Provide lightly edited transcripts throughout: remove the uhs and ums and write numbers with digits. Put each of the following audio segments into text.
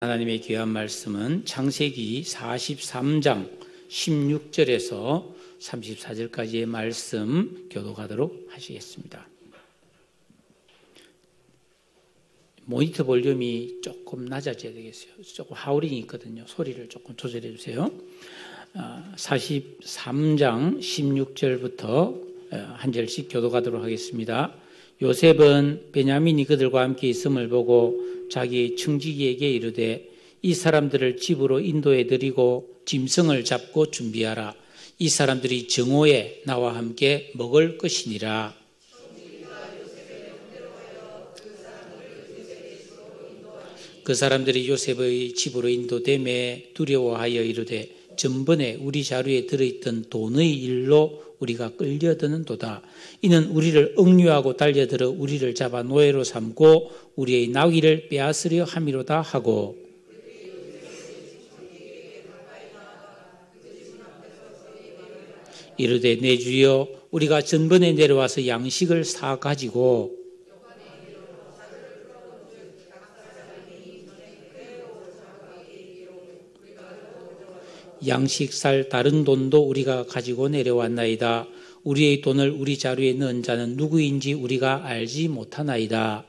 하나님의 귀한 말씀은 창세기 43장 16절에서 34절까지의 말씀 교독하도록 하시겠습니다. 모니터 볼륨이 조금 낮아져야 되겠어요. 조금 하우링이 있거든요. 소리를 조금 조절해 주세요. 43장 16절부터 한 절씩 교독하도록 하겠습니다. 요셉은 베냐민이 그들과 함께 있음을 보고 자기 청지기에게 이르되 이 사람들을 집으로 인도해 드리고 짐승을 잡고 준비하라. 이 사람들이 정오에 나와 함께 먹을 것이니라. 그 사람들이 요셉의 집으로 인도되매 두려워하여 이르되 전번에 우리 자루에 들어있던 돈의 일로 우리가 끌려드는도다. 이는 우리를 억류하고 달려들어 우리를 잡아 노예로 삼고 우리의 나귀를 빼앗으려 함이로다 하고 이르되 내 주여 우리가 전번에 내려와서 양식을 사 가지고 양식 살 다른 돈도 우리가 가지고 내려왔나이다. 우리의 돈을 우리 자루에 넣은 자는 누구인지 우리가 알지 못하나이다.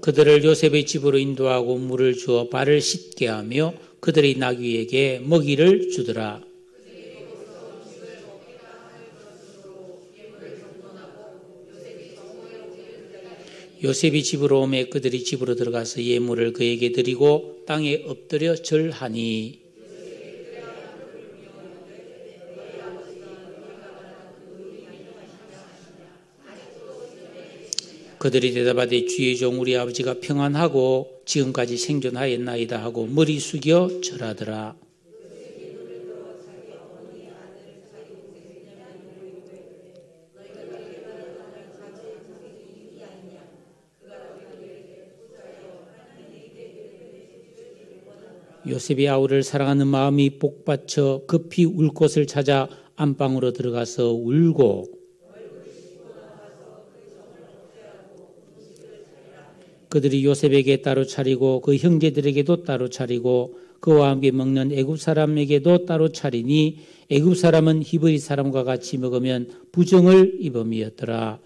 그들을 요셉의 집으로 인도하고 물을 주어 발을 씻게 하며 그들의 나귀에게 먹이를 주더라. 요셉이 집으로 오매 그들이 집으로 들어가서 예물을 그에게 드리고 땅에 엎드려 절하니 그들이 대답하되 주의 종 우리 아버지가 평안하고 지금까지 생존하였나이다 하고 머리 숙여 절하더라. 요셉이 아우를 사랑하는 마음이 복받쳐 급히 울 곳을 찾아 안방으로 들어가서 울고 그들이 요셉에게 따로 차리고 그 형제들에게도 따로 차리고 그와 함께 먹는 애굽 사람에게도 따로 차리니 애굽 사람은 히브리 사람과 같이 먹으면 부정을 입음이었더라.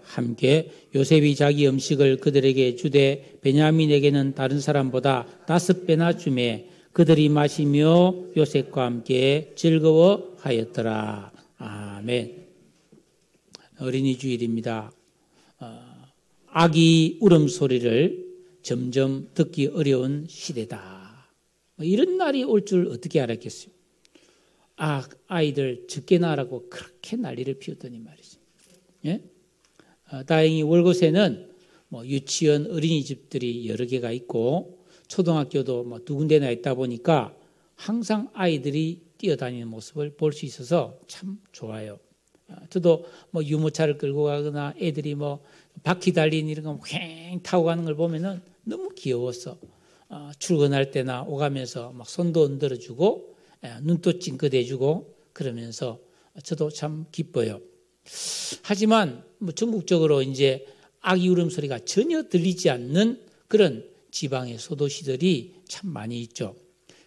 함께 요셉이 자기 음식을 그들에게 주되 베냐민에게는 다른 사람보다 5배나 주매 그들이 마시며 요셉과 함께 즐거워하였더라. 아멘. 어린이 주일입니다. 아기 울음소리를 점점 듣기 어려운 시대다. 이런 날이 올 줄 어떻게 알았겠어요? 아이들 적게 낳으라고 그렇게 난리를 피웠더니 말이죠. 예? 다행히 월곶에는 유치원 어린이집들이 여러 개가 있고 초등학교도 2군데나 있다 보니까 항상 아이들이 뛰어다니는 모습을 볼 수 있어서 참 좋아요. 저도 유모차를 끌고 가거나 애들이 바퀴 달린 이런 거 휑 타고 가는 걸 보면은 너무 귀여웠어. 출근할 때나 오가면서 막 손도 흔들어주고 눈도 찡긋해주고 그러면서 저도 참 기뻐요. 하지만 전국적으로 이제 아기 울음소리가 전혀 들리지 않는 그런 지방의 소도시들이 참 많이 있죠.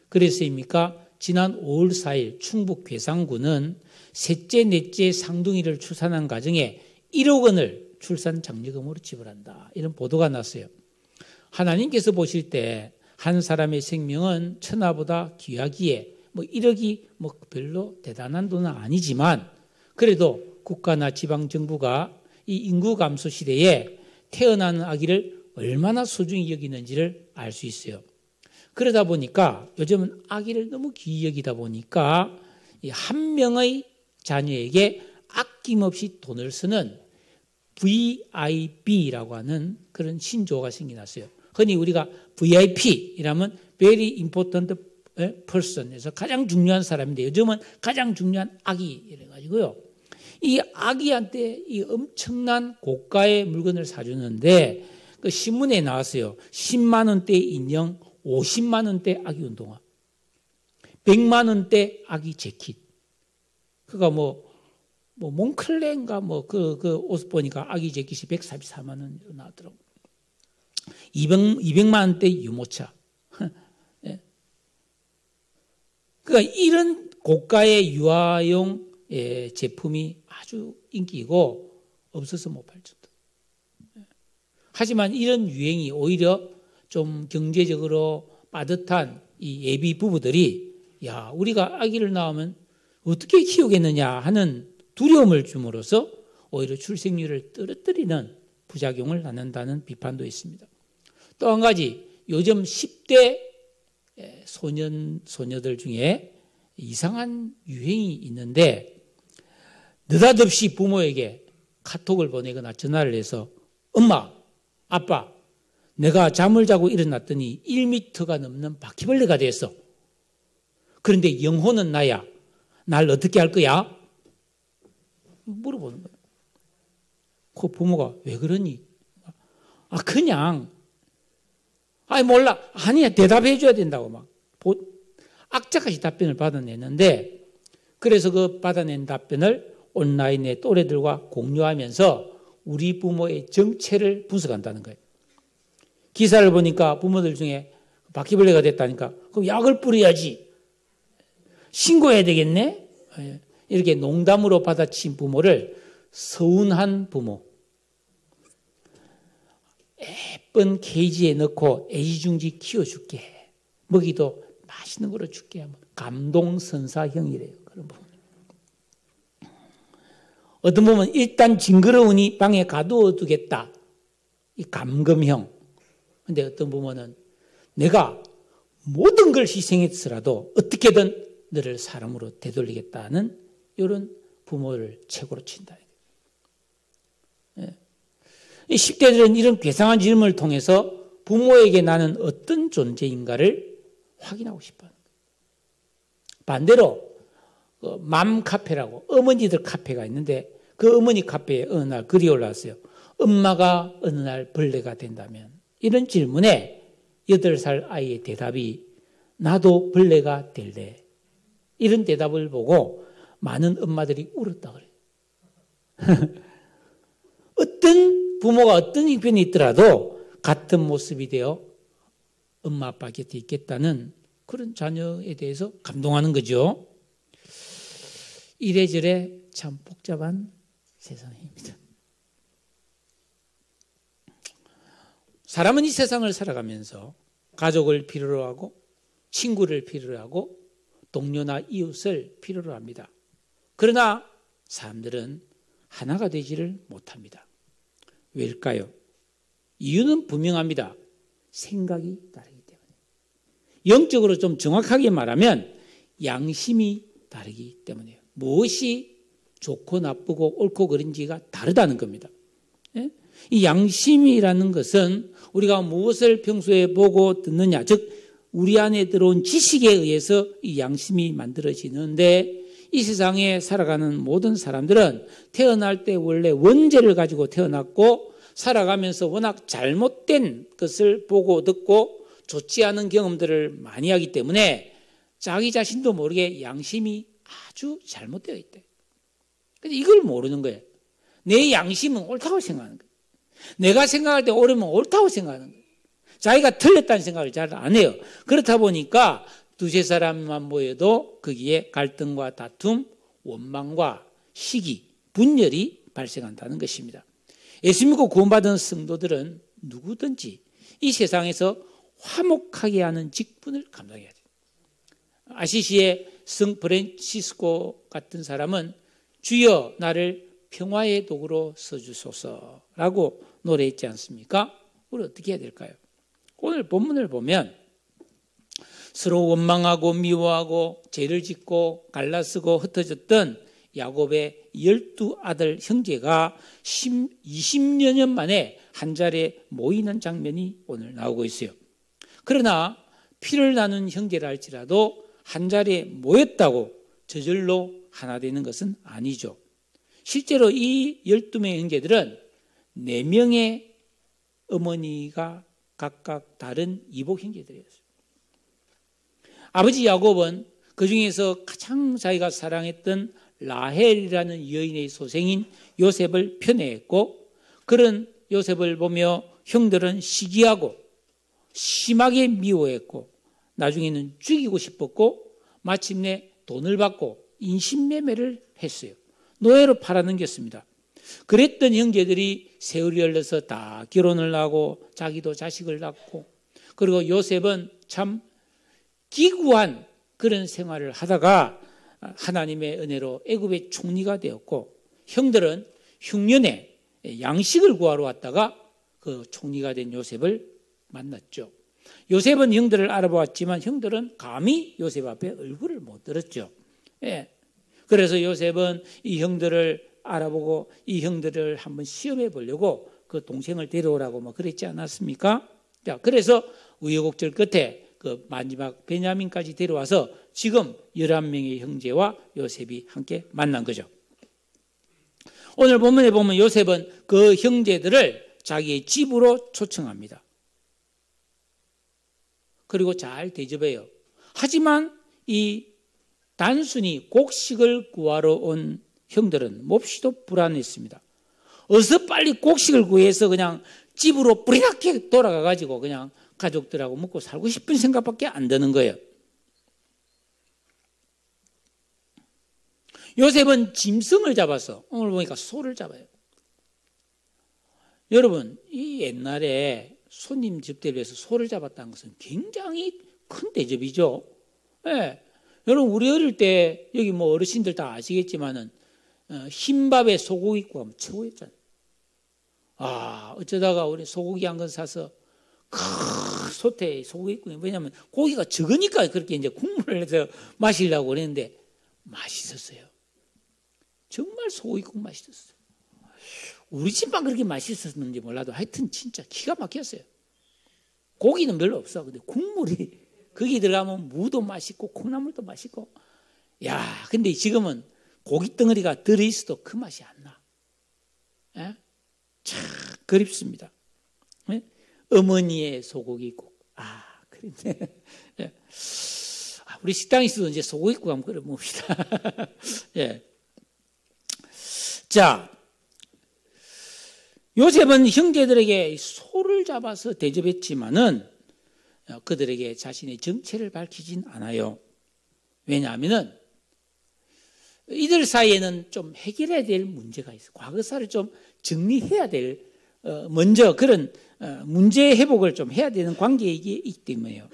그래서입니까? 지난 5월 4일 충북 괴산군은 셋째, 넷째 상둥이를 출산한 가정에 1억 원을 출산 장려금으로 지불한다. 이런 보도가 났어요. 하나님께서 보실 때 한 사람의 생명은 천하보다 귀하기에 1억이 별로 대단한 돈은 아니지만 그래도 국가나 지방정부가 이 인구 감소 시대에 태어나는 아기를 얼마나 소중히 여기는지를 알 수 있어요. 그러다 보니까 요즘은 아기를 너무 귀히 여기다 보니까 한 명의 자녀에게 아낌없이 돈을 쓰는 VIP라고 하는 그런 신조어가 생겨났어요. 흔히 우리가 VIP이라면 Very Important Person에서 가장 중요한 사람인데 요즘은 가장 중요한 아기 이래가지고요. 이 아기한테 이 엄청난 고가의 물건을 사주는데 그 신문에 나왔어요. 10만 원대 인형, 50만 원대 아기 운동화, 100만 원대 아기 재킷. 그가 몽클레인가 그 옷 보니까 아기 재킷이 144만 원으로 나왔더라고. 200만 원대 유모차. 그러니까 이런 고가의 유아용 제품이 아주 인기이고 없어서 못 팔 정도. 하지만 이런 유행이 오히려 좀 경제적으로 빠듯한 이 예비 부부들이 야, 우리가 아기를 낳으면 어떻게 키우겠느냐 하는 두려움을 줌으로써 오히려 출생률을 떨어뜨리는 부작용을 낳는다는 비판도 있습니다. 또 한 가지, 요즘 10대 소녀들 중에 이상한 유행이 있는데 느닷없이 부모에게 카톡을 보내거나 전화를 해서 엄마, 아빠, 내가 잠을 자고 일어났더니 1m가 넘는 바퀴벌레가 됐어. 그런데 영혼은 나야. 날 어떻게 할 거야? 물어보는 거예요. 그 부모가 왜 그러니? 그냥 몰라. 아니야, 대답해 줘야 된다고 막 악착같이 답변을 받아내는데, 그래서 그 받아낸 답변을 온라인의 또래들과 공유하면서 우리 부모의 정체를 분석한다는 거예요. 기사를 보니까 부모들 중에 바퀴벌레가 됐다니까 그럼 약을 뿌려야지, 신고해야 되겠네. 이렇게 농담으로 받아친 부모를 서운한 부모, 예쁜 케이지에 넣고 애지중지 키워줄게, 먹이도 맛있는 거로 줄게, 감동선사형이래요. 그런 부분. 어떤 보면 일단 징그러우니 방에 가두어 두겠다, 이 감금형. 근데 어떤 부모는 내가 모든 걸 희생했더라도 어떻게든 너를 사람으로 되돌리겠다는 이런 부모를 최고로 친다. 이 10대들은 이런 괴상한 질문을 통해서 부모에게 나는 어떤 존재인가를 확인하고 싶어요. 반대로 맘카페라고 어머니들 카페가 있는데 그 어머니 카페에 어느 날 글이 올라왔어요. 엄마가 어느 날 벌레가 된다면, 이런 질문에 8살 아이의 대답이 나도 벌레가 될래. 이런 대답을 보고 많은 엄마들이 울었다 그래요. 어떤 부모가 어떤 형편이 있더라도 같은 모습이 되어 엄마 아빠 곁에 있겠다는 그런 자녀에 대해서 감동하는 거죠. 이래저래 참 복잡한 세상입니다. 사람은 이 세상을 살아가면서 가족을 필요로 하고 친구를 필요로 하고 동료나 이웃을 필요로 합니다. 그러나 사람들은 하나가 되지를 못합니다. 왜일까요? 이유는 분명합니다. 생각이 다르기 때문에. 영적으로 좀 정확하게 말하면 양심이 다르기 때문이에요. 무엇이 좋고 나쁘고 옳고 그른지가 다르다는 겁니다. 이 양심이라는 것은 우리가 무엇을 평소에 보고 듣느냐, 즉 우리 안에 들어온 지식에 의해서 이 양심이 만들어지는데, 이 세상에 살아가는 모든 사람들은 태어날 때 원래 원죄를 가지고 태어났고 살아가면서 워낙 잘못된 것을 보고 듣고 좋지 않은 경험들을 많이 하기 때문에 자기 자신도 모르게 양심이 아주 잘못되어 있대. 근데 이걸 모르는 거예요. 내 양심은 옳다고 생각하는 거예요. 내가 생각할 때 옳으면 옳다고 생각하는 거예요. 자기가 틀렸다는 생각을 잘 안 해요. 그렇다 보니까 두세 사람만 모여도 거기에 갈등과 다툼, 원망과 시기, 분열이 발생한다는 것입니다. 예수 믿고 구원받은 성도들은 누구든지 이 세상에서 화목하게 하는 직분을 감당해야 돼요. 아시시의 성 프란시스코 같은 사람은 주여 나를 평화의 도구로 써주소서라고 노래했지 않습니까? 우리 어떻게 해야 될까요? 오늘 본문을 보면 서로 원망하고 미워하고 죄를 짓고 갈라쓰고 흩어졌던 야곱의 12아들 형제가 20여 년 만에 한 자리에 모이는 장면이 오늘 나오고 있어요. 그러나 피를 나눈 형제라 할지라도 한 자리에 모였다고 저절로 하나 되는 것은 아니죠. 실제로 이 12명의 형제들은 4명의 어머니가 각각 다른 이복 형제들이었어요. 아버지 야곱은 그 중에서 가장 자기가 사랑했던 라헬이라는 여인의 소생인 요셉을 편애했고, 그런 요셉을 보며 형들은 시기하고 심하게 미워했고, 나중에는 죽이고 싶었고, 마침내 돈을 받고 인신매매를 했어요. 노예로 팔아넘겼습니다. 그랬던 형제들이 세월이 흘러서 다 결혼을 하고 자기도 자식을 낳고, 그리고 요셉은 참 기구한 그런 생활을 하다가 하나님의 은혜로 애굽의 총리가 되었고, 형들은 흉년에 양식을 구하러 왔다가 그 총리가 된 요셉을 만났죠. 요셉은 형들을 알아보았지만 형들은 감히 요셉 앞에 얼굴을 못 들었죠. 예. 그래서 요셉은 이 형들을 알아보고 이 형들을 한번 시험해 보려고 그 동생을 데려오라고 뭐 그랬지 않았습니까? 자, 그래서 우여곡절 끝에 그 마지막 베냐민까지 데려와서 지금 11명의 형제와 요셉이 함께 만난 거죠. 오늘 본문에 보면 요셉은 그 형제들을 자기의 집으로 초청합니다. 그리고 잘 대접해요. 하지만 이 단순히 곡식을 구하러 온 형들은 몹시도 불안했습니다. 어서 빨리 곡식을 구해서 그냥 집으로 뿌리랗게 돌아가가지고 그냥 가족들하고 먹고 살고 싶은 생각밖에 안 드는 거예요. 요셉은 짐승을 잡아서, 오늘 보니까 소를 잡아요. 여러분, 이 옛날에 손님 집대를 위해서 소를 잡았다는 것은 굉장히 큰 대접이죠. 네. 여러분, 우리 어릴 때 여기 뭐 어르신들 다 아시겠지만은 흰밥에 소고기 구하면 최고였잖아요. 아, 어쩌다가 우리 소고기 한 건 사서 큰 솥에 소고기 구워. 왜냐하면 고기가 적으니까 그렇게 이제 국물을 해서 마시려고 그랬는데 맛있었어요. 정말 소고기국 맛있었어요. 우리 집만 그렇게 맛있었는지 몰라도 하여튼 진짜 기가 막혔어요. 고기는 별로 없어. 근데 국물이 거기 들어가면 무도 맛있고 콩나물도 맛있고. 야, 근데 지금은 고기 덩어리가 들어있어도 그 맛이 안 나. 예? 참 그립습니다. 예? 어머니의 소고기국. 아, 그런데 예. 우리 식당에서도 이제 소고기국 한번 끓여 봅시다. 예. 자, 요셉은 형제들에게 소를 잡아서 대접했지만은 그들에게 자신의 정체를 밝히진 않아요. 왜냐하면은 이들 사이에는 좀 해결해야 될 문제가 있어요. 과거사를 좀 정리해야 될 먼저 그런 문제 회복을 좀 해야 되는 관계이기 때문에요.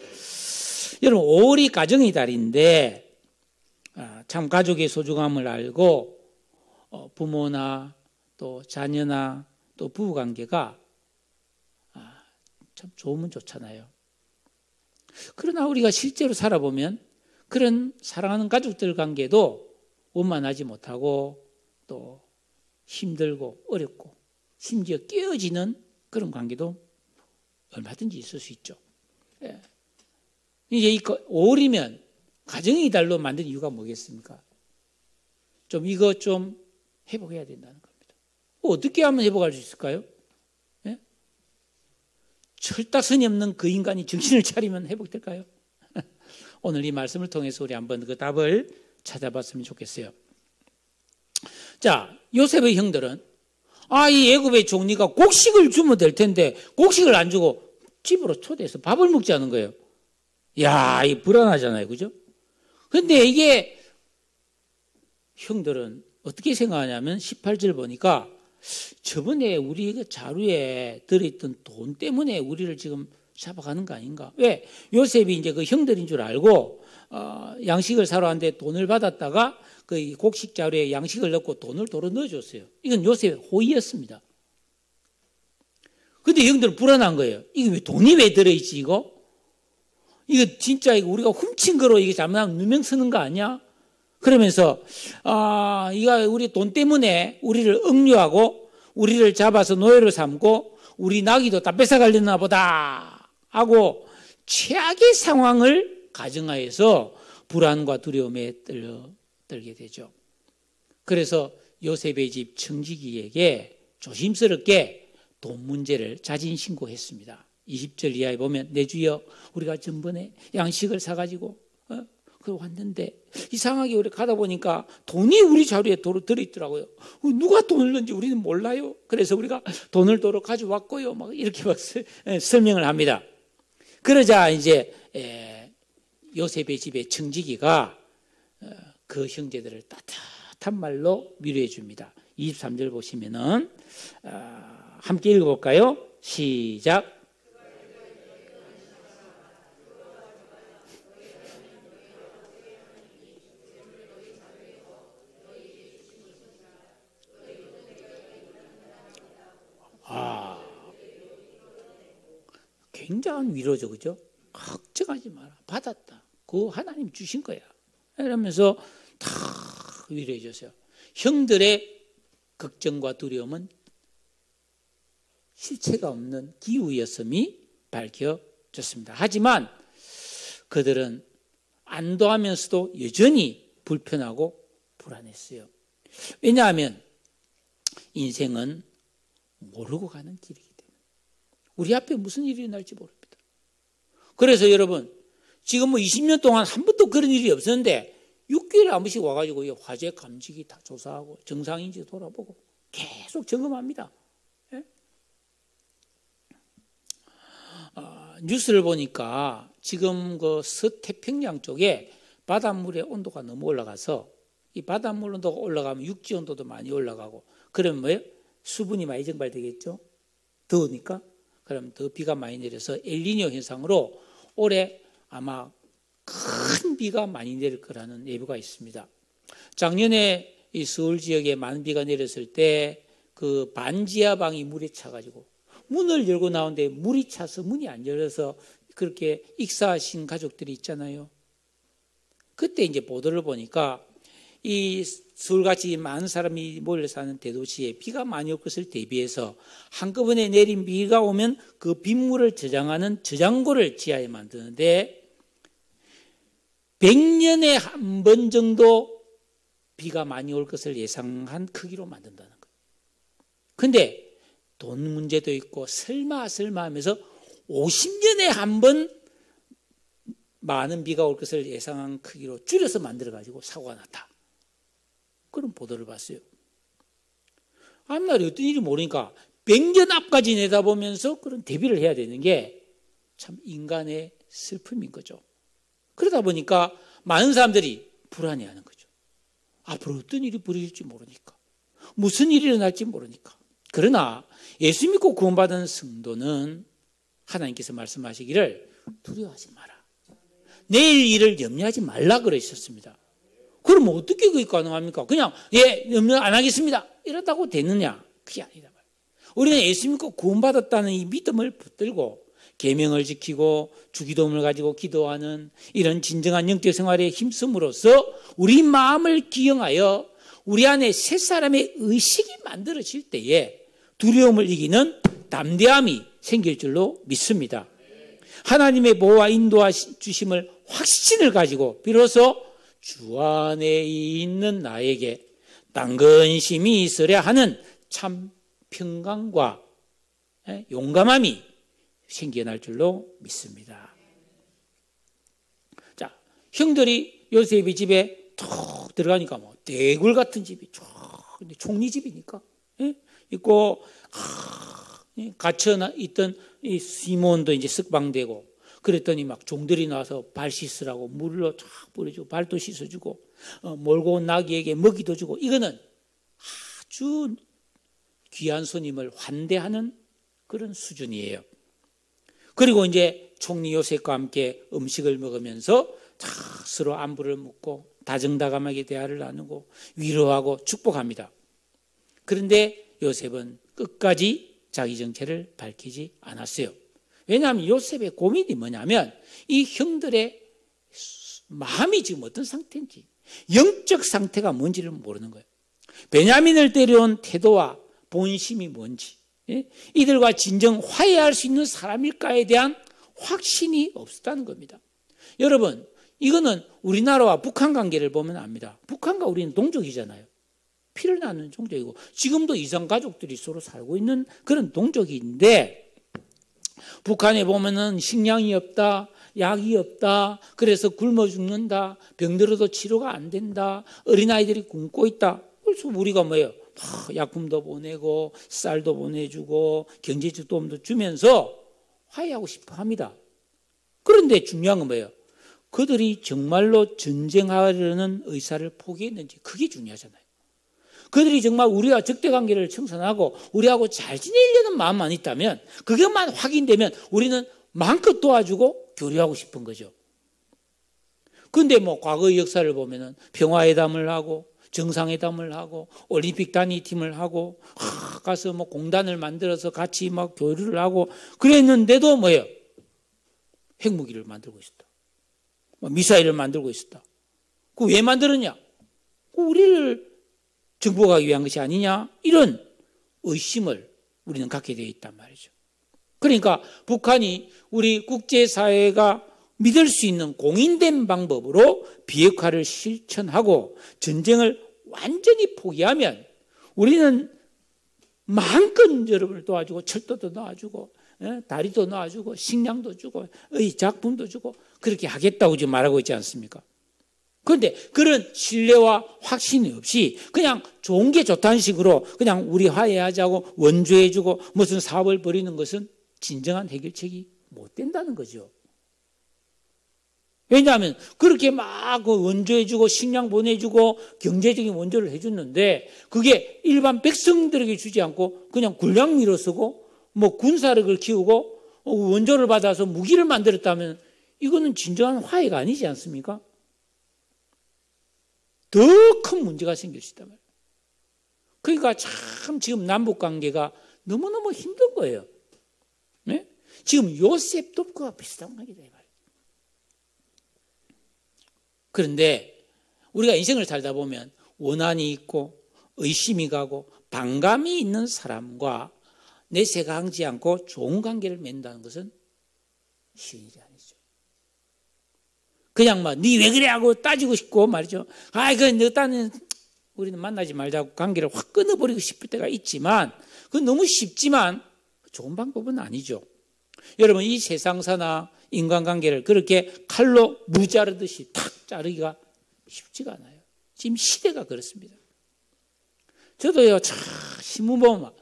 여러분, 5월이 가정의 달인데 참 가족의 소중함을 알고 부모나 또 자녀나 또 부부관계가 참 좋으면 좋잖아요. 그러나 우리가 실제로 살아보면 그런 사랑하는 가족들 관계도 원만하지 못하고 또 힘들고 어렵고 심지어 깨어지는 그런 관계도 얼마든지 있을 수 있죠. 예. 이제 5월이면 가정의 달로 만든 이유가 뭐겠습니까? 좀 이거 좀 회복해야 된다는 겁니다. 어떻게 하면 회복할 수 있을까요? 예? 철딱선이 없는 그 인간이 정신을 차리면 회복될까요? 오늘 이 말씀을 통해서 우리 한번 그 답을 찾아봤으면 좋겠어요. 자, 요셉의 형들은 이 애굽의 총리가 곡식을 주면 될 텐데 곡식을 안 주고 집으로 초대해서 밥을 먹자는 거예요. 야, 이 불안하잖아요. 그죠? 근데 이게 형들은 어떻게 생각하냐면 18절 보니까 저번에 우리 그 자루에 들어있던 돈 때문에 우리를 지금 잡아가는 거 아닌가? 왜? 요셉이 이제 그 형들인 줄 알고 양식을 사러 왔는데 돈을 받았다가 그 곡식 자루에 양식을 넣고 돈을 도로 넣어줬어요. 이건 요셉의 호의였습니다. 근데 형들은 불안한 거예요. 이게 왜 돈이 왜 들어있지 이거? 이거 진짜 이거 우리가 훔친 거로 이게 잘못하면 누명 쓰는 거 아니야? 그러면서 이거 우리 돈 때문에 우리를 억류하고 우리를 잡아서 노예로 삼고 우리 나귀도 다 뺏어가려나 보다 하고 최악의 상황을 가정하여서 불안과 두려움에 떨게 되죠. 그래서 요셉의 집 청지기에게 조심스럽게 돈 문제를 자진 신고했습니다. 20절 이하에 보면 내 주여 우리가 전번에 양식을 사가지고 왔는데 이상하게 우리 가다 보니까 돈이 우리 자루에 도로 들어있더라고요. 누가 돈을 넣는지 우리는 몰라요. 그래서 우리가 돈을 도로 가져왔고요. 막 이렇게 막 설명을 합니다. 그러자 이제 요셉의 집의 청지기가 그 형제들을 따뜻한 말로 위로해 줍니다. 23절 보시면은 함께 읽어볼까요? 시작. 굉장한 위로죠, 그죠? 걱정하지 마라. 받았다. 그거 하나님 주신 거야. 이러면서 다 위로해 줬어요. 형들의 걱정과 두려움은 실체가 없는 기우였음이 밝혀졌습니다. 하지만 그들은 안도하면서도 여전히 불편하고 불안했어요. 왜냐하면 인생은 모르고 가는 길이기 때문에 우리 앞에 무슨 일이 날지 모릅니다. 그래서 여러분 지금 20년 동안 한 번도 그런 일이 없었는데 6개월에 한 번씩 와가지고 화재 감지기 다 조사하고 정상인지 돌아보고 계속 점검합니다. 예? 뉴스를 보니까 지금 그 서태평양 쪽에 바닷물의 온도가 너무 올라가서 이 바닷물 온도가 올라가면 육지 온도도 많이 올라가고 그러면 뭐예요? 수분이 많이 증발되겠죠. 더우니까. 그럼 더 비가 많이 내려서 엘니뇨 현상으로 올해 아마 큰 비가 많이 내릴 거라는 예보가 있습니다. 작년에 이 서울 지역에 많은 비가 내렸을 때 그 반지하방이 물에 차가지고 문을 열고 나오는데 물이 차서 문이 안 열려서 그렇게 익사하신 가족들이 있잖아요. 그때 이제 보도를 보니까 이 서울같이 많은 사람이 몰려 사는 대도시에 비가 많이 올 것을 대비해서 한꺼번에 내린 비가 오면 그 빗물을 저장하는 저장고를 지하에 만드는데 100년에 한 번 정도 비가 많이 올 것을 예상한 크기로 만든다는 거예요. 근데 돈 문제도 있고 설마 하면서 50년에 한 번 많은 비가 올 것을 예상한 크기로 줄여서 만들어가지고 사고가 났다. 그런 보도를 봤어요. 앞날에 어떤 일이 모르니까 100년 앞까지 내다보면서 그런 대비를 해야 되는 게 참 인간의 슬픔인 거죠. 그러다 보니까 많은 사람들이 불안해하는 거죠. 앞으로 어떤 일이 벌어질지 모르니까. 무슨 일이 일어날지 모르니까. 그러나 예수 믿고 구원받은 성도는 하나님께서 말씀하시기를 두려워하지 마라. 내일 일을 염려하지 말라 그러셨습니다. 그럼 어떻게 그게 가능합니까? 그냥 염려 안 하겠습니다. 이러다고 되느냐? 그게 아니다. 우리는 예수 믿고 구원받았다는 이 믿음을 붙들고 계명을 지키고 주기도문을 가지고 기도하는 이런 진정한 영적 생활에 힘쓰므로써 우리 마음을 기영하여 우리 안에 새 사람의 의식이 만들어질 때에 두려움을 이기는 담대함이 생길 줄로 믿습니다. 하나님의 보호와 인도와 주심을 확신을 가지고 비로소 주 안에 있는 나에게 당근심이 있으려 하는 참 평강과 용감함이 생겨날 줄로 믿습니다. 자, 형들이 요셉의 집에 툭 들어가니까 뭐 대굴 같은 집이 쭉 총리 집이니까 있고 갇혀 있던 이 시몬도 이제 석방되고 그랬더니 막 종들이 나와서 발 씻으라고 물로 쫙 뿌려주고 발도 씻어주고 몰고 온 나귀에게 먹이도 주고 이거는 아주 귀한 손님을 환대하는 그런 수준이에요. 그리고 이제 총리 요셉과 함께 음식을 먹으면서 서로 안부를 묻고 다정다감하게 대화를 나누고 위로하고 축복합니다. 그런데 요셉은 끝까지 자기 정체를 밝히지 않았어요. 왜냐하면 요셉의 고민이 뭐냐면 이 형들의 마음이 지금 어떤 상태인지 영적 상태가 뭔지를 모르는 거예요. 베냐민을 데려온 태도와 본심이 뭔지 이들과 진정 화해할 수 있는 사람일까에 대한 확신이 없었다는 겁니다. 여러분 이거는 우리나라와 북한 관계를 보면 압니다. 북한과 우리는 동족이잖아요. 피를 나누는 종족이고 지금도 이산 가족들이 서로 살고 있는 그런 동족인데 북한에 보면은 식량이 없다, 약이 없다, 그래서 굶어 죽는다, 병들어도 치료가 안 된다, 어린아이들이 굶고 있다. 그래서 우리가 뭐예요? 약품도 보내고 쌀도 보내주고 경제적 도움도 주면서 화해하고 싶어 합니다. 그런데 중요한 건 뭐예요? 그들이 정말로 전쟁하려는 의사를 포기했는지 그게 중요하잖아요. 그들이 정말 우리와 적대관계를 청산하고 우리하고 잘 지내려는 마음만 있다면 그것만 확인되면 우리는 마음껏 도와주고 교류하고 싶은 거죠. 그런데 뭐 과거의 역사를 보면은 평화회담을 하고 정상회담을 하고 올림픽 단위팀을 하고 가서 뭐 공단을 만들어서 같이 막 교류를 하고 그랬는데도 뭐예요? 핵무기를 만들고 있었다. 미사일을 만들고 있었다. 그 왜 만들었냐? 우리를 정복하기 위한 것이 아니냐? 이런 의심을 우리는 갖게 되어 있단 말이죠. 그러니까 북한이 우리 국제사회가 믿을 수 있는 공인된 방법으로 비핵화를 실천하고 전쟁을 완전히 포기하면 우리는 마음껏 여러분을 도와주고 철도도 놔주고 다리도 놔주고 식량도 주고 작품도 주고 그렇게 하겠다고 지금 말하고 있지 않습니까? 그런데 그런 신뢰와 확신이 없이 그냥 좋은 게 좋다는 식으로 그냥 우리 화해하자고 원조해주고 무슨 사업을 벌이는 것은 진정한 해결책이 못 된다는 거죠. 왜냐하면 그렇게 막 원조해주고 식량 보내주고 경제적인 원조를 해줬는데 그게 일반 백성들에게 주지 않고 그냥 군량미로 쓰고 뭐 군사력을 키우고 원조를 받아서 무기를 만들었다면 이거는 진정한 화해가 아니지 않습니까? 더 큰 문제가 생길 수 있단 말이에요. 그러니까 참 지금 남북관계가 너무너무 힘든 거예요. 네? 지금 요셉도 그와 비슷한 관계다. 그런데 우리가 인생을 살다 보면 원한이 있고 의심이 가고 반감이 있는 사람과 내세가 항지 않고 좋은 관계를 맺는다는 것은 쉬운 일이 아니죠. 그냥 막 니 왜 그래 하고 따지고 싶고 말이죠. 너 딴은 우리는 만나지 말자고 관계를 확 끊어버리고 싶을 때가 있지만 그건 너무 쉽지만 좋은 방법은 아니죠. 여러분 이 세상사나 인간관계를 그렇게 칼로 무자르듯이 탁 자르기가 쉽지가 않아요. 지금 시대가 그렇습니다. 저도요 신문 보면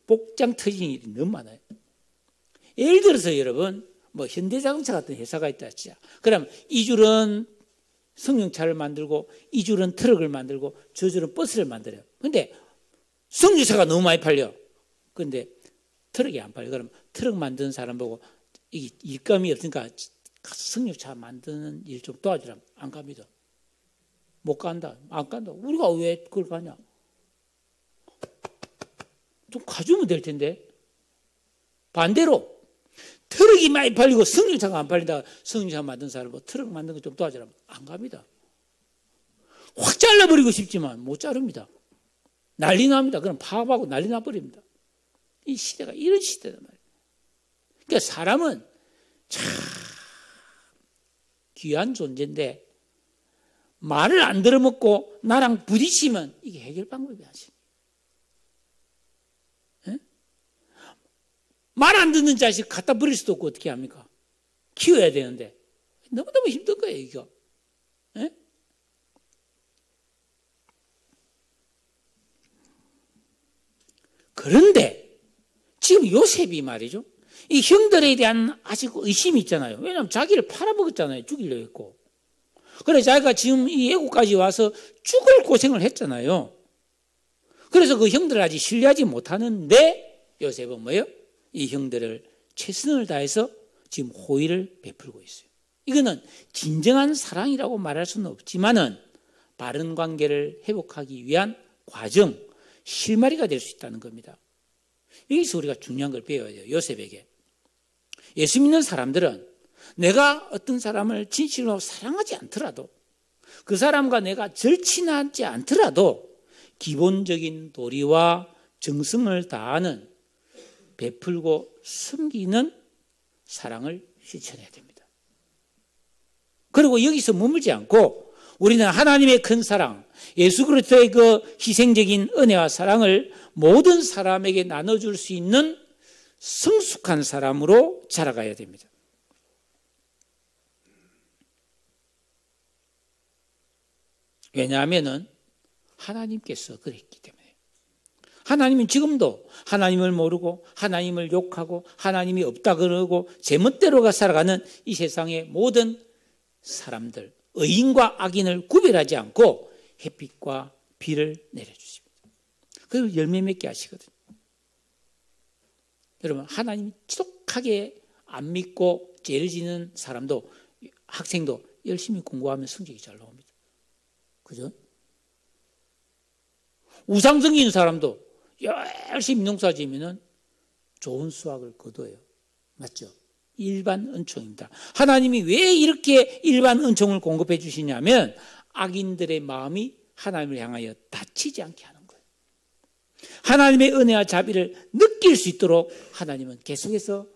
복장 터지는 일이 너무 많아요. 예를 들어서 여러분 뭐 현대자동차 같은 회사가 있다 진짜. 그럼 이 줄은 승용차를 만들고 이 줄은 트럭을 만들고 저 줄은 버스를 만들어요. 근데 승용차가 너무 많이 팔려. 근데 트럭이 안 팔려. 그럼 트럭 만드는 사람 보고 이게 일감이 없으니까 승용차 만드는 일 좀 도와주라. 안 갑니다. 못 간다. 안 간다. 우리가 왜 그걸 가냐? 좀 가주면 될 텐데. 반대로 트럭이 많이 팔리고 승용차가 안 팔린다. 승용차 만든 사람 뭐 트럭 만드는 거 좀 도와주라. 안 갑니다. 확 잘라버리고 싶지만 못 자릅니다. 난리 납니다. 그럼 파업하고 난리 나버립니다. 이 시대가 이런 시대단 말이에요. 그러니까 사람은 참 귀한 존재인데 말을 안 들어먹고 나랑 부딪히면 이게 해결 방법이 아니지. 말 안 듣는 자식 갖다 버릴 수도 없고 어떻게 합니까? 키워야 되는데 너무너무 힘든 거예요 이거. 에? 그런데 지금 요셉이 말이죠. 이 형들에 대한 아직 의심이 있잖아요. 왜냐하면 자기를 팔아먹었잖아요. 죽이려고 했고. 그래 자기가 지금 이 애국까지 와서 죽을 고생을 했잖아요. 그래서 그 형들을 아직 신뢰하지 못하는데 요셉은 뭐예요? 이 형들을 최선을 다해서 지금 호의를 베풀고 있어요. 이거는 진정한 사랑이라고 말할 수는 없지만은 바른 관계를 회복하기 위한 과정, 실마리가 될 수 있다는 겁니다. 여기서 우리가 중요한 걸 배워야 돼요. 요셉에게. 예수 믿는 사람들은 내가 어떤 사람을 진실로 사랑하지 않더라도 그 사람과 내가 절친하지 않더라도 기본적인 도리와 정성을 다하는 베풀고 섬기는 사랑을 실천해야 됩니다. 그리고 여기서 머물지 않고 우리는 하나님의 큰 사랑, 예수 그리스도의 그 희생적인 은혜와 사랑을 모든 사람에게 나눠줄 수 있는 성숙한 사람으로 자라가야 됩니다. 왜냐하면 하나님께서 그랬기 때문에. 하나님은 지금도 하나님을 모르고 하나님을 욕하고 하나님이 없다 그러고 제멋대로 살아가는 이 세상의 모든 사람들, 의인과 악인을 구별하지 않고 햇빛과 비를 내려주십니다. 그리고 열매 맺게 하시거든요. 여러분, 하나님이 지독하게 안 믿고 죄를 지는 사람도, 학생도 열심히 공부하면 성적이 잘 나옵니다. 그죠? 우상성인 사람도 열심히 농사 지으면 좋은 수확을 거둬요. 맞죠? 일반 은총입니다. 하나님이 왜 이렇게 일반 은총을 공급해 주시냐면 악인들의 마음이 하나님을 향하여 다치지 않게 하는 거예요. 하나님의 은혜와 자비를 느낄 수 있도록 하나님은 계속해서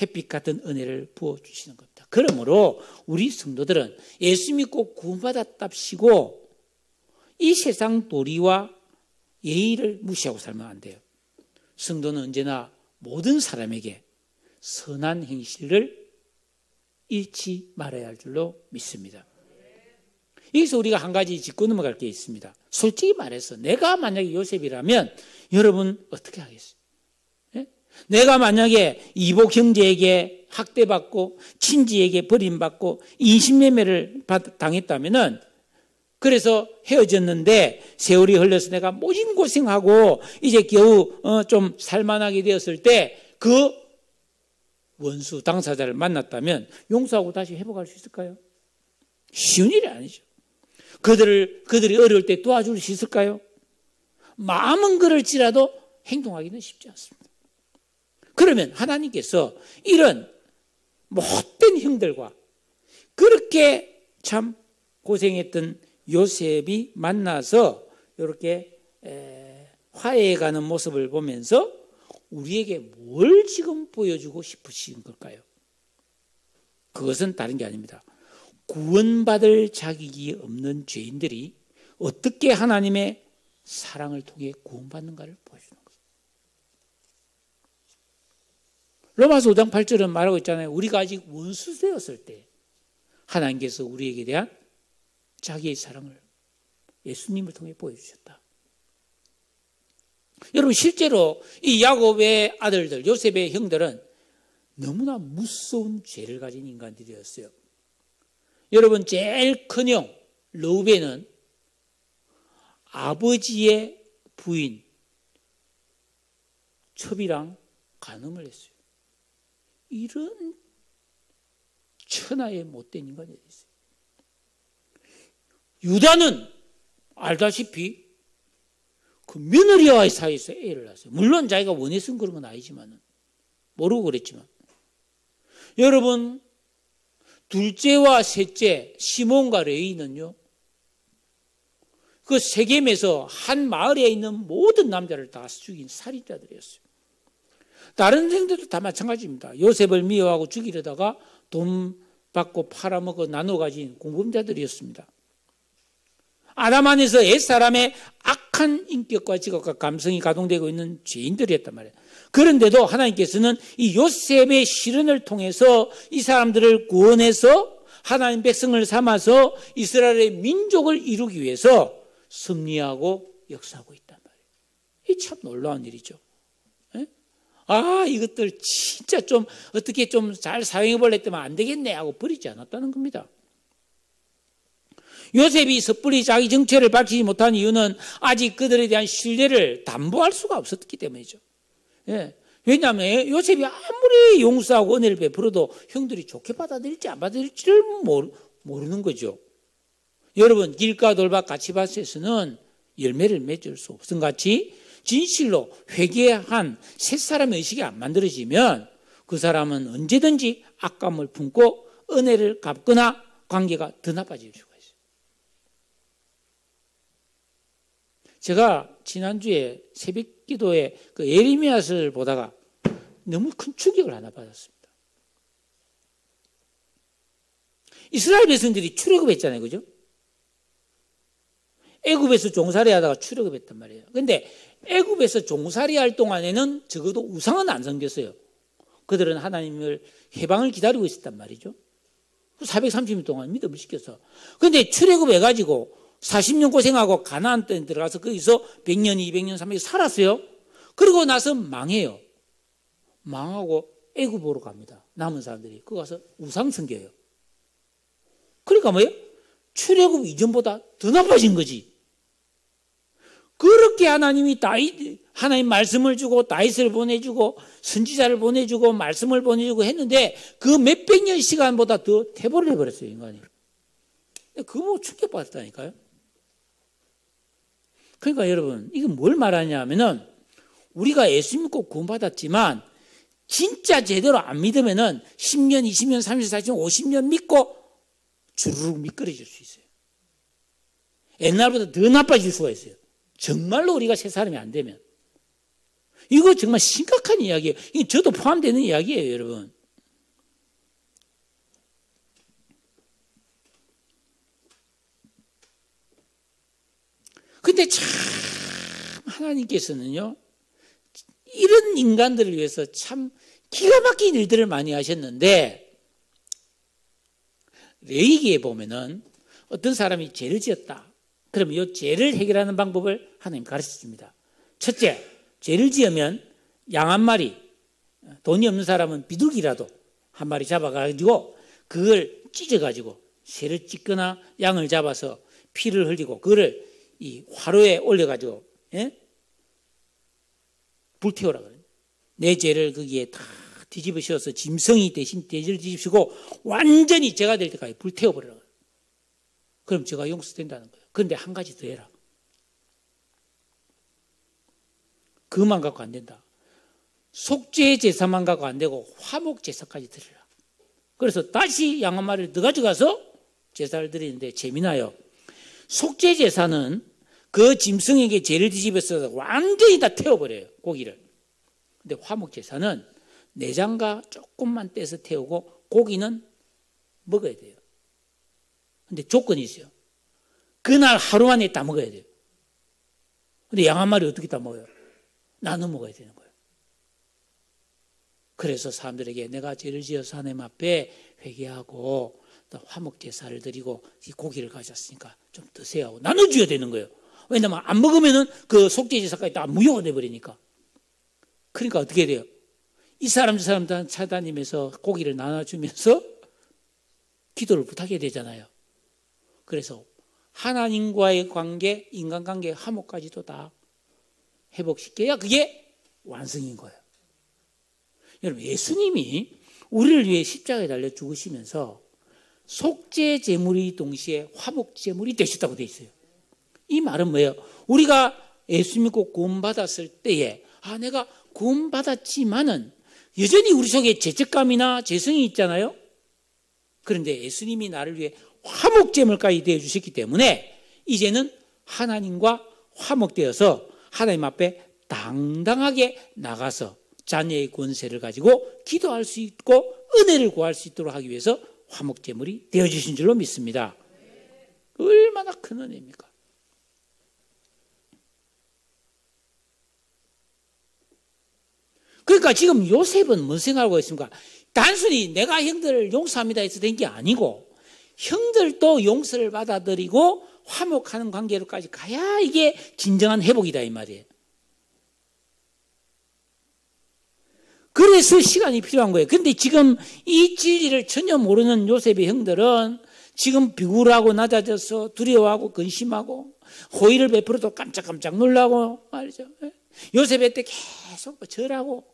햇빛 같은 은혜를 부어주시는 겁니다. 그러므로 우리 성도들은 예수 믿고 구원받았답시고 이 세상 도리와 예의를 무시하고 살면 안 돼요. 성도는 언제나 모든 사람에게 선한 행실을 잃지 말아야 할 줄로 믿습니다. 여기서 우리가 한 가지 짚고 넘어갈 게 있습니다. 솔직히 말해서 내가 만약에 요셉이라면 여러분 어떻게 하겠어요? 예? 내가 만약에 이복 형제에게 학대받고 친지에게 버림받고 인신매매를 당했다면은, 그래서 헤어졌는데 세월이 흘러서 내가 모진 고생하고 이제 겨우 좀 살만하게 되었을 때 그 원수 당사자를 만났다면 용서하고 다시 회복할 수 있을까요? 쉬운 일이 아니죠. 그들이 어려울 때 도와줄 수 있을까요? 마음은 그럴지라도 행동하기는 쉽지 않습니다. 그러면 하나님께서 이런 못된 형들과 그렇게 참 고생했던 요셉이 만나서 이렇게 화해해가는 모습을 보면서 우리에게 뭘 지금 보여주고 싶으신 걸까요? 그것은 다른 게 아닙니다. 구원받을 자격이 없는 죄인들이 어떻게 하나님의 사랑을 통해 구원받는가를 보여주는 거예요. 로마서 5장 8절은 말하고 있잖아요. 우리가 아직 원수 되었을 때 하나님께서 우리에게 대한 자기의 사랑을 예수님을 통해 보여주셨다. 여러분, 실제로 이 야곱의 아들들, 요셉의 형들은 너무나 무서운 죄를 가진 인간들이었어요. 여러분, 제일 큰 형 르우벤은 아버지의 부인 첩이랑 간음을 했어요. 이런 천하의 못된 인간이 있어요. 유다는 알다시피 그 며느리와의 사이에서 애를 낳았어요. 물론 자기가 원해서 그런 건 아니지만, 모르고 그랬지만. 여러분, 둘째와 셋째 시몬과 레위는요, 그 세겜에서 한 마을에 있는 모든 남자를 다 죽인 살인자들이었어요. 다른 생들도 다 마찬가지입니다. 요셉을 미워하고 죽이려다가 돈 받고 팔아먹어 나눠 가진 공범자들이었습니다. 아담 안에서 옛사람의 악한 인격과 직업과 감성이 가동되고 있는 죄인들이었단 말이에요. 그런데도 하나님께서는 이 요셉의 실현을 통해서 이 사람들을 구원해서 하나님 백성을 삼아서 이스라엘의 민족을 이루기 위해서 섭리하고 역사하고 있단 말이에요. 이 참 놀라운 일이죠. 이것들 진짜 좀 어떻게 좀 잘 사용해 볼래 했더니 안 되겠네 하고 버리지 않았다는 겁니다. 요셉이 섣불리 자기 정체를 밝히지 못한 이유는 아직 그들에 대한 신뢰를 담보할 수가 없었기 때문이죠. 예. 왜냐하면 요셉이 아무리 용서하고 은혜를 베풀어도 형들이 좋게 받아들일지 안 받아들일지를 모르는 거죠. 여러분, 길가 돌박 가치밭에서는 열매를 맺을 수 없음 같이 진실로 회개한 새 사람의 의식이 안 만들어지면 그 사람은 언제든지 악감을 품고 은혜를 갚거나 관계가 더 나빠질 수가 있어요. 제가 지난주에 새벽 기도에 그 예레미야서를 보다가 너무 큰 충격을 하나 받았습니다. 이스라엘 백성들이 출애굽했잖아요. 그죠? 애굽에서 종살이 하다가 출애굽했단 말이에요. 근데 애굽에서 종살이 할 동안에는 적어도 우상은 안 섬겼어요. 그들은 하나님을 해방을 기다리고 있었단 말이죠. 430년 동안 믿음을 지켰어. 근데 출애굽해가지고 40년 고생하고 가나안 땅에 들어가서 거기서 100년, 200년, 300년 살았어요. 그리고 나서 망해요. 망하고 애굽으로 갑니다. 남은 사람들이. 거기 가서 우상 섬겨요. 그러니까 뭐예요? 출애굽 이전보다 더 나빠진 거지. 그렇게 하나님이 하나님 말씀을 주고 다윗을 보내주고 선지자를 보내주고 말씀을 보내주고 했는데 그 몇백 년 시간보다 더 퇴보를 해버렸어요, 인간이. 그거 보고 충격받았다니까요. 그러니까 여러분, 이건 뭘 말하냐 하면은 우리가 예수 믿고 구원받았지만 진짜 제대로 안 믿으면은 10년, 20년, 30년, 40년, 50년 믿고 주르륵 미끄러질 수 있어요. 옛날보다 더 나빠질 수가 있어요. 정말로 우리가 새 사람이 안 되면. 이거 정말 심각한 이야기예요. 이게 저도 포함되는 이야기예요, 여러분. 근데 참 하나님께서는요, 이런 인간들을 위해서 참 기가 막힌 일들을 많이 하셨는데, 레위기에 보면은 어떤 사람이 죄를 지었다. 그러면 이 죄를 해결하는 방법을 하나님 가르쳐 줍니다. 첫째, 죄를 지으면 양 한 마리, 돈이 없는 사람은 비둘기라도 한 마리 잡아가지고 그걸 찢어가지고 새를 찢거나 양을 잡아서 피를 흘리고 그거를 이 화로에 올려가지고 불태우라 그래요. 내 죄를 거기에 다 뒤집어 씌워서 짐승이 대신 돼지를 뒤집히고 완전히 죄가 될 때까지 불태워버리라 그래요. 그럼 죄가 용서된다는 거예요. 그런데 한 가지 더 해라. 그것만 갖고 안 된다. 속죄 제사만 갖고 안 되고 화목 제사까지 드리라. 그래서 다시 양 한 마리를 더 가져가서 제사를 드리는데 재미나요. 속죄 제사는 그 짐승에게 죄를 뒤집어서 완전히 다 태워버려요, 고기를. 근데 화목 제사는 내장과 조금만 떼서 태우고 고기는 먹어야 돼요. 근데 조건이 있어요. 그날 하루 만에 다 먹어야 돼요. 근데 양 한 마리 어떻게 다 먹어요? 나눠 먹어야 되는 거예요. 그래서 사람들에게 내가 죄를 지어서 하나님 앞에 회개하고 또 화목 제사를 드리고 이 고기를 가졌으니까 좀 드세요 하고 나눠줘야 되는 거예요. 왜냐면 안 먹으면은 그 속죄 제사까지 다 무효가 돼버리니까. 그러니까 어떻게 돼요? 이 사람 저 사람 찾아다니면서 고기를 나눠주면서 기도를 부탁해야 되잖아요. 그래서 하나님과의 관계, 인간관계 화목까지도 다 회복시켜야 그게 완성인 거예요. 여러분, 예수님이 우리를 위해 십자가에 달려 죽으시면서 속죄 제물이 동시에 화목 제물이 되셨다고 되어 있어요. 이 말은 뭐예요? 우리가 예수 믿고 구원받았을 때에 내가 구원받았지만은 여전히 우리 속에 죄책감이나 죄성이 있잖아요. 그런데 예수님이 나를 위해 화목제물까지 되어주셨기 때문에 이제는 하나님과 화목되어서 하나님 앞에 당당하게 나가서 자녀의 권세를 가지고 기도할 수 있고 은혜를 구할 수 있도록 하기 위해서 화목제물이 되어주신 줄로 믿습니다. 얼마나 큰 은혜입니까? 그러니까 지금 요셉은 뭔 생각하고 있습니까? 단순히 내가 형들을 용서합니다 해서 된 게 아니고 형들도 용서를 받아들이고 화목하는 관계로까지 가야 이게 진정한 회복이다 이 말이에요. 그래서 시간이 필요한 거예요. 그런데 지금 이 진리를 전혀 모르는 요셉의 형들은 지금 비굴하고 낮아져서 두려워하고 근심하고 호의를 베풀어도 깜짝깜짝 놀라고 말이죠. 요셉의 때 계속 절하고.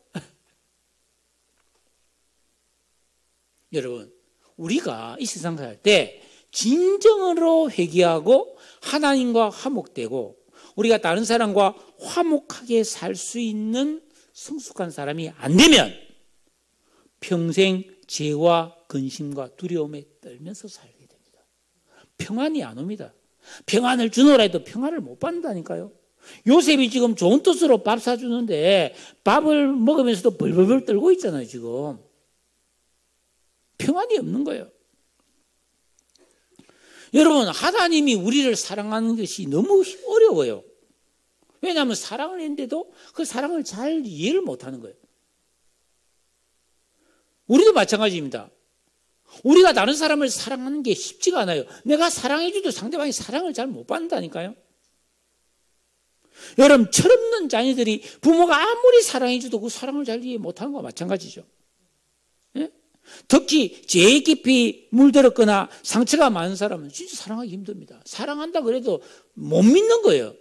여러분, 우리가 이 세상 살 때 진정으로 회개하고 하나님과 화목되고 우리가 다른 사람과 화목하게 살 수 있는 성숙한 사람이 안 되면 평생 죄와 근심과 두려움에 떨면서 살게 됩니다. 평안이 안 옵니다. 평안을 주노라 해도 평안을 못 받는다니까요. 요셉이 지금 좋은 뜻으로 밥 사주는데 밥을 먹으면서도 벌벌벌 떨고 있잖아요, 지금. 평안이 없는 거예요. 여러분, 하나님이 우리를 사랑하는 것이 너무 어려워요. 왜냐하면 사랑을 했는데도 그 사랑을 잘 이해를 못하는 거예요. 우리도 마찬가지입니다. 우리가 다른 사람을 사랑하는 게 쉽지가 않아요. 내가 사랑해줘도 상대방이 사랑을 잘 못 받는다니까요. 여러분, 철없는 자녀들이 부모가 아무리 사랑해줘도 그 사랑을 잘 이해 못하는 거와 마찬가지죠. 예? 특히 죄 깊이 물들었거나 상처가 많은 사람은 진짜 사랑하기 힘듭니다. 사랑한다 그래도 못 믿는 거예요.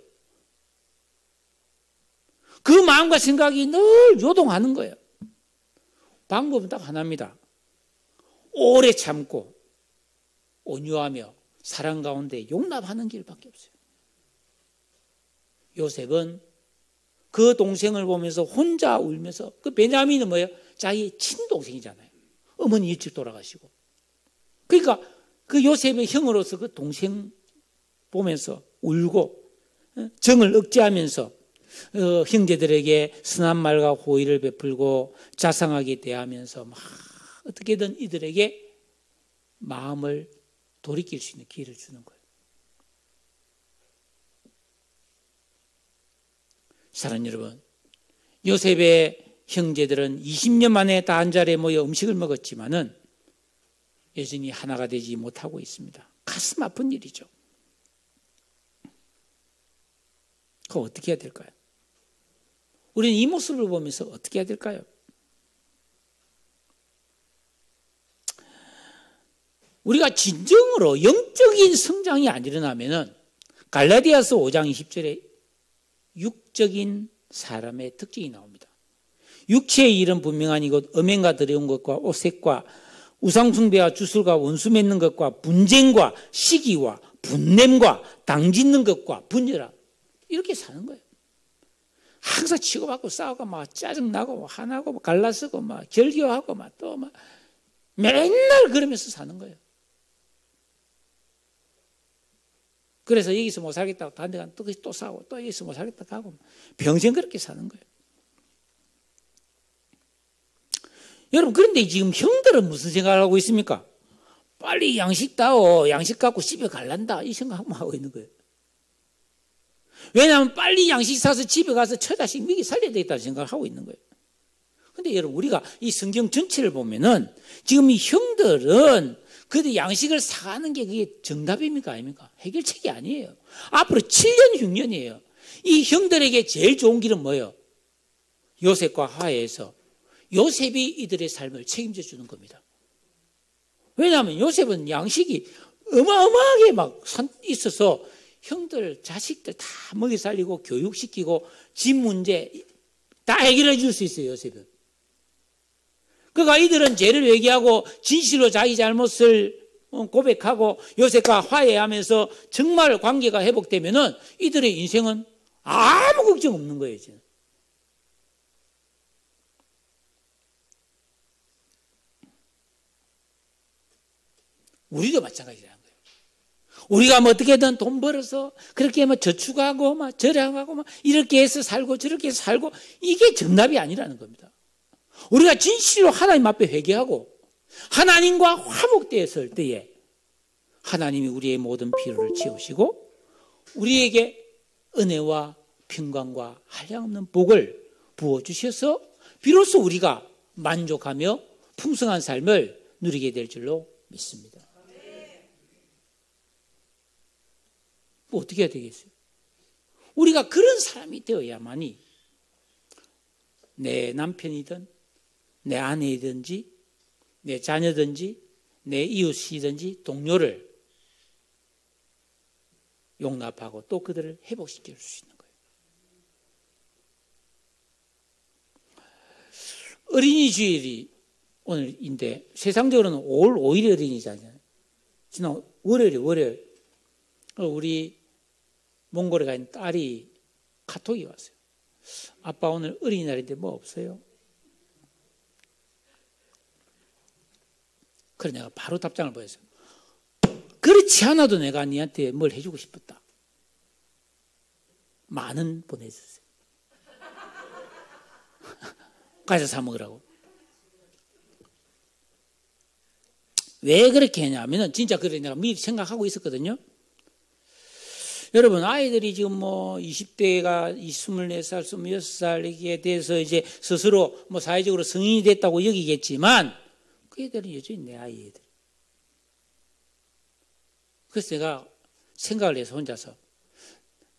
그 마음과 생각이 늘 요동하는 거예요. 방법은 딱 하나입니다. 오래 참고 온유하며 사랑 가운데 용납하는 길밖에 없어요. 요셉은 그 동생을 보면서 혼자 울면서, 그 베냐민은 뭐예요? 자기의 친동생이잖아요. 어머니 일찍 돌아가시고. 그러니까 그 요셉의 형으로서 그 동생 보면서 울고 정을 억제하면서 형제들에게 선한 말과 호의를 베풀고 자상하게 대하면서 막 어떻게든 이들에게 마음을 돌이킬 수 있는 기회를 주는 거예요. 사랑하는 여러분, 요셉의 형제들은 20년 만에 다 한 자리에 모여 음식을 먹었지만은 여전히 하나가 되지 못하고 있습니다. 가슴 아픈 일이죠. 그거 어떻게 해야 될까요? 우리는 이 모습을 보면서 어떻게 해야 될까요? 우리가 진정으로 영적인 성장이 안 일어나면은 갈라디아서 5장 20절에 육적인 사람의 특징이 나옵니다. 육체의 일은 분명하니 곧 음행과 더러운 것과 오색과 우상숭배와 주술과 원수 맺는 것과 분쟁과 시기와 분냄과 당짓는 것과 분열함, 이렇게 사는 거예요. 항상 치고받고 싸우고 막 짜증나고 화나고 갈라서고 막 결교하고 막 또 막 맨날 그러면서 사는 거예요. 그래서 여기서 못 살겠다고 다른 데 가면 또 싸우고 또 여기서 못 살겠다고 하고 평생 그렇게 사는 거예요. 여러분, 그런데 지금 형들은 무슨 생각을 하고 있습니까? 빨리 양식 따오, 양식 갖고 집에 갈란다, 이 생각만 하고 있는 거예요. 왜냐하면 빨리 양식 사서 집에 가서 처자식 먹이 살려야 되겠다는 생각을 하고 있는 거예요. 그런데 여러분, 우리가 이 성경 전체를 보면은 지금 이 형들은 그래도 양식을 사가는 게 그게 정답입니까? 아닙니까? 해결책이 아니에요. 앞으로 7년, 6년이에요. 이 형들에게 제일 좋은 길은 뭐예요? 요셉과 화해해서 요셉이 이들의 삶을 책임져 주는 겁니다. 왜냐하면 요셉은 양식이 어마어마하게 막 있어서 형들, 자식들 다 먹이 살리고 교육시키고 집 문제 다 해결해 줄 수 있어요, 요셉은. 그러니까 이들은 죄를 회개하고 진실로 자기 잘못을 고백하고 요셉과 화해하면서 정말 관계가 회복되면은 이들의 인생은 아무 걱정 없는 거예요, 지금. 우리도 마찬가지라는 거예요. 우리가 뭐 어떻게든 돈 벌어서 그렇게 뭐 저축하고 막 절약하고 막 이렇게 해서 살고 저렇게 해서 살고, 이게 정답이 아니라는 겁니다. 우리가 진실로 하나님 앞에 회개하고 하나님과 화목되었을 때에 하나님이 우리의 모든 필요를 채우시고 우리에게 은혜와 평강과 한량없는 복을 부어주셔서 비로소 우리가 만족하며 풍성한 삶을 누리게 될 줄로 믿습니다. 뭐 어떻게 해야 되겠어요? 우리가 그런 사람이 되어야만이 내 남편이든 내 아내이든지 내 자녀든지 내 이웃이든지 동료를 용납하고 또 그들을 회복시킬 수 있는 거예요. 어린이 주일이 오늘인데 세상적으로는 5월 5일이 어린이잖아요. 지난 월요일 우리 몽골에 가 있는 딸이 카톡이 왔어요. 아빠 오늘 어린이날인데 뭐 없어요? 그래 내가 바로 답장을 보냈어요. 그렇지 않아도 내가 니한테 뭘 해주고 싶었다. 만원 보내줬어요. 과자 사 먹으라고. 왜 그렇게 했냐면은 진짜 그래 내가 미리 생각하고 있었거든요. 여러분 아이들이 지금 뭐 20대가 24살, 26살 이게 돼서 이제 스스로 뭐 사회적으로 성인이 됐다고 여기겠지만 그 애들은 여전히 내 아이들. 그래서 내가 생각을 해서 혼자서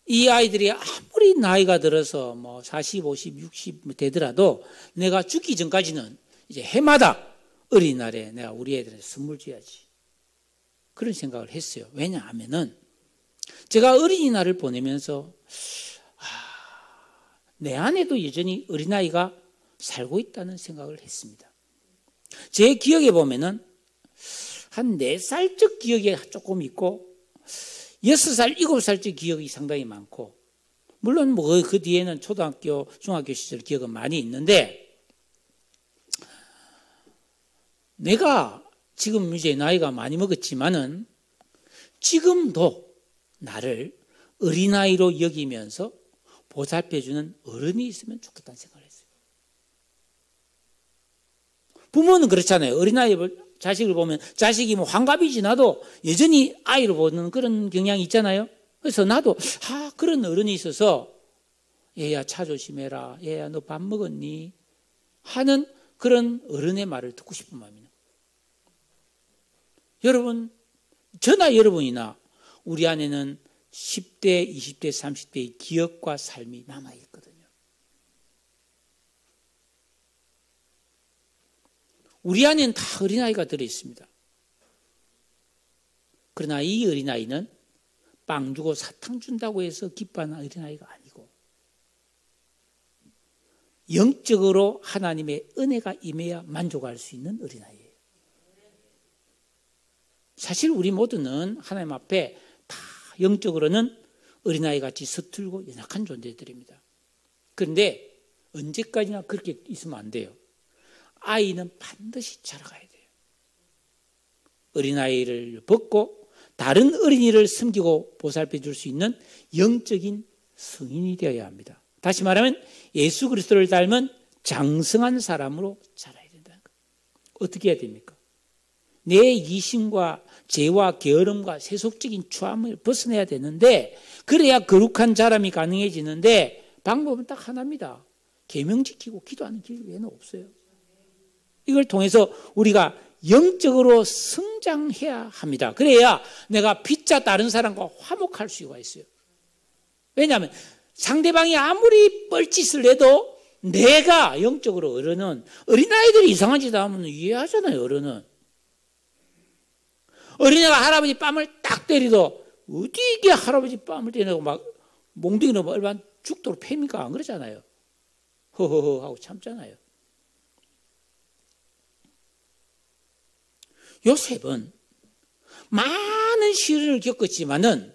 이 아이들이 아무리 나이가 들어서 뭐 40, 50, 60 되더라도 내가 죽기 전까지는 이제 해마다 어린이날에 내가 우리 애들한테 선물 줘야지. 그런 생각을 했어요. 왜냐하면은 제가 어린이날을 보내면서 내 안에도 여전히 어린아이가 살고 있다는 생각을 했습니다. 제 기억에 보면은 한 4살적 기억이 조금 있고 6살, 7살적 기억이 상당히 많고 물론 뭐 그 뒤에는 초등학교, 중학교 시절 기억은 많이 있는데 내가 지금 이제 나이가 많이 먹었지만은 지금도 나를 어린아이로 여기면서 보살펴주는 어른이 있으면 좋겠다는 생각을 했어요. 부모는 그렇잖아요. 어린아이 자식을 보면 자식이 뭐 환갑이 지나도 여전히 아이로 보는 그런 경향이 있잖아요. 그래서 나도 그런 어른이 있어서 얘야 차 조심해라. 얘야 너 밥 먹었니? 하는 그런 어른의 말을 듣고 싶은 마음이에요. 여러분 저나 여러분이나 우리 안에는 10대, 20대, 30대의 기억과 삶이 남아있거든요. 우리 안에는 다 어린아이가 들어있습니다. 그러나 이 어린아이는 빵 주고 사탕 준다고 해서 기뻐하는 어린아이가 아니고 영적으로 하나님의 은혜가 임해야 만족할 수 있는 어린아이예요. 사실 우리 모두는 하나님 앞에 다 영적으로는 어린아이같이 서툴고 연약한 존재들입니다. 그런데 언제까지나 그렇게 있으면 안 돼요. 아이는 반드시 자라가야 돼요. 어린아이를 벗고 다른 어린이를 섬기고 보살펴 줄 수 있는 영적인 성인이 되어야 합니다. 다시 말하면 예수 그리스도를 닮은 장성한 사람으로 자라야 된다는 거예요. 어떻게 해야 됩니까? 내 이심과 죄와 게으름과 세속적인 추함을 벗어내야 되는데 그래야 거룩한 자람이 가능해지는데 방법은 딱 하나입니다. 계명 지키고 기도하는 길 외에는 없어요. 이걸 통해서 우리가 영적으로 성장해야 합니다. 그래야 내가 피자 다른 사람과 화목할 수가 있어요. 왜냐하면 상대방이 아무리 뻘짓을 해도 내가 영적으로 어린아이들이 이상한 짓 하면 이해하잖아요. 어린애가 할아버지 뺨을 딱 때리도 어디 이게 할아버지 뺨을 때리고 막 몽둥이로 얼마나 죽도록 패니까 안 그러잖아요. 허허허 하고 참잖아요. 요셉은 많은 시련을 겪었지만은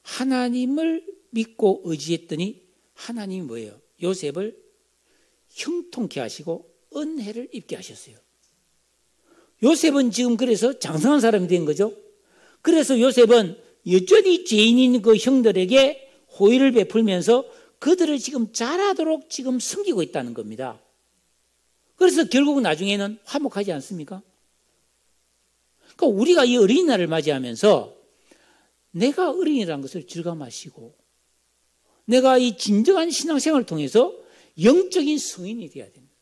하나님을 믿고 의지했더니 하나님이 뭐예요? 요셉을 형통케 하시고 은혜를 입게 하셨어요. 요셉은 지금 그래서 장성한 사람이 된 거죠. 그래서 요셉은 여전히 죄인인 그 형들에게 호의를 베풀면서 그들을 지금 잘하도록 지금 섬기고 있다는 겁니다. 그래서 결국은 나중에는 화목하지 않습니까? 그러니까 우리가 이 어린이날을 맞이하면서 내가 어린이라는 것을 즐감하시고 내가 이 진정한 신앙생활을 통해서 영적인 성인이 되어야 됩니다.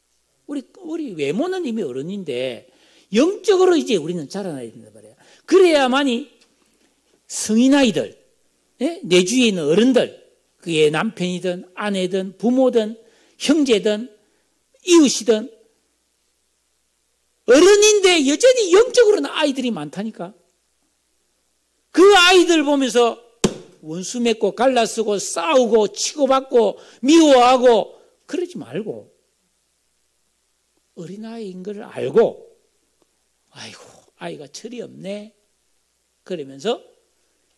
우리 외모는 이미 어른인데 영적으로 이제 우리는 자라나야 된단 말이에요. 그래야만이 성인아이들, 내 주위에 있는 어른들, 그게 남편이든 아내든 부모든 형제든 이웃이든 어른인데 여전히 영적으로는 아이들이 많다니까. 그 아이들 보면서 원수 맺고 갈라쓰고 싸우고 치고받고 미워하고 그러지 말고 어린아이인 걸 알고 아이고 아이가 철이 없네 그러면서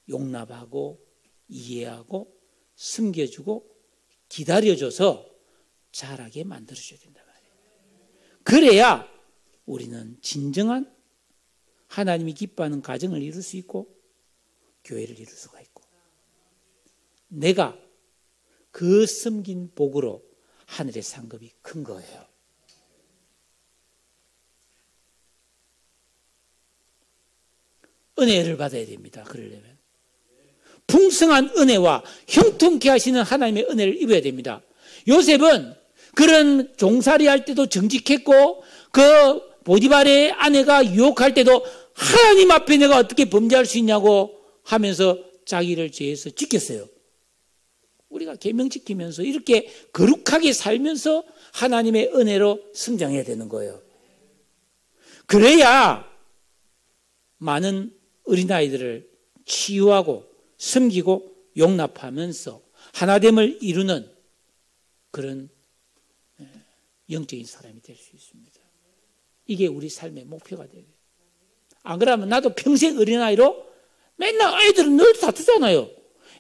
용납하고 이해하고 숨겨주고 기다려줘서 자라게 만들어줘야 된단 말이에요. 그래야 우리는 진정한 하나님이 기뻐하는 가정을 이룰 수 있고 교회를 이룰 수가 있고 내가 그 섬긴 복으로 하늘의 상급이 큰 거예요. 은혜를 받아야 됩니다. 그러려면 풍성한 은혜와 형통케 하시는 하나님의 은혜를 입어야 됩니다. 요셉은 그런 종살이 할 때도 정직했고 그 보디발의 아내가 유혹할 때도 하나님 앞에 내가 어떻게 범죄할 수 있냐고 하면서 자기를 죄에서 지켰어요. 우리가 계명 지키면서 이렇게 거룩하게 살면서 하나님의 은혜로 성장해야 되는 거예요. 그래야 많은 어린아이들을 치유하고 섬기고 용납하면서 하나됨을 이루는 그런 영적인 사람이 될 수 있습니다. 이게 우리 삶의 목표가 돼야 돼요. 안 그러면 나도 평생 어린아이로 맨날 애들은 늘 다투잖아요.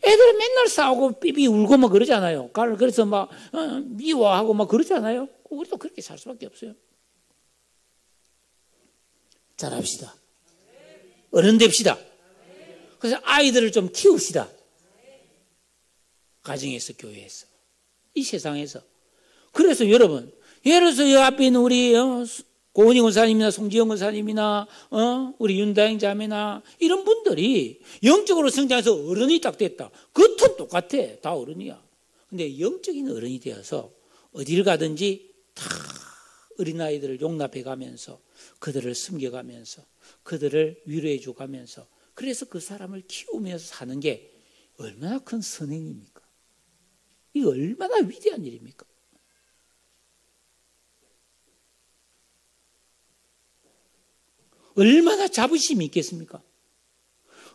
애들은 맨날 싸우고 삐삐 울고 막 그러잖아요. 그래서 막 미워하고 막 그러잖아요. 우리도 그렇게 살 수밖에 없어요. 잘합시다. 어른 됩시다. 그래서 아이들을 좀 키웁시다. 가정에서, 교회에서, 이 세상에서. 그래서 여러분, 예를 들어서 이 앞에 있는 우리 고은희 권사님이나 송지영 권사님이나 우리 윤다행 자매나 이런 분들이 영적으로 성장해서 어른이 딱 됐다. 겉은 똑같아. 다 어른이야. 근데 영적인 어른이 되어서 어디를 가든지 다 어린아이들을 용납해 가면서 그들을 섬겨가면서 그들을 위로해 주가면서 그래서 그 사람을 키우면서 사는 게 얼마나 큰 선행입니까? 이게 얼마나 위대한 일입니까? 얼마나 자부심이 있겠습니까?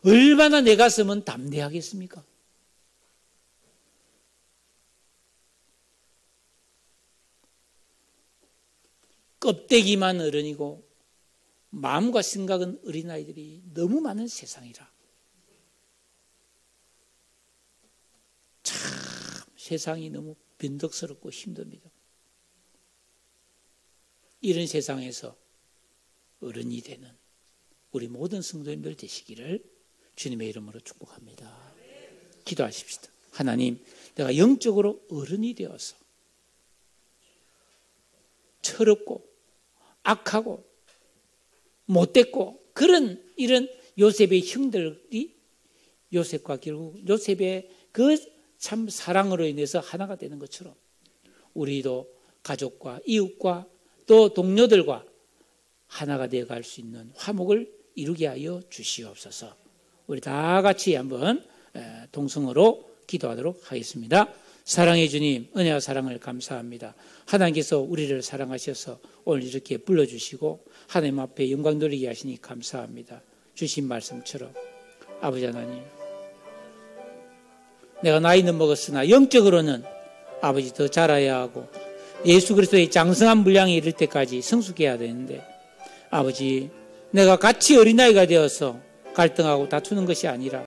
얼마나 내 가슴은 담대하겠습니까? 껍데기만 어른이고 마음과 생각은 어린아이들이 너무 많은 세상이라 참 세상이 너무 변덕스럽고 힘듭니다. 이런 세상에서 어른이 되는 우리 모든 성도님들 되시기를 주님의 이름으로 축복합니다. 기도하십시다. 하나님, 내가 영적으로 어른이 되어서 철없고 악하고 못됐고 그런 이런 요셉의 형들이 요셉과 결국 요셉의 그 참 사랑으로 인해서 하나가 되는 것처럼 우리도 가족과 이웃과 또 동료들과 하나가 되어갈 수 있는 화목을 이루게 하여 주시옵소서. 우리 다 같이 한번 동성으로 기도하도록 하겠습니다. 사랑해 주님, 은혜와 사랑을 감사합니다. 하나님께서 우리를 사랑하셔서 오늘 이렇게 불러주시고 하나님 앞에 영광 돌리게 하시니 감사합니다. 주신 말씀처럼 아버지 하나님, 내가 나이는 먹었으나 영적으로는 아버지 더 자라야 하고 예수 그리스도의 장성한 분량에 이를 때까지 성숙해야 되는데 아버지, 내가 같이 어린아이가 되어서 갈등하고 다투는 것이 아니라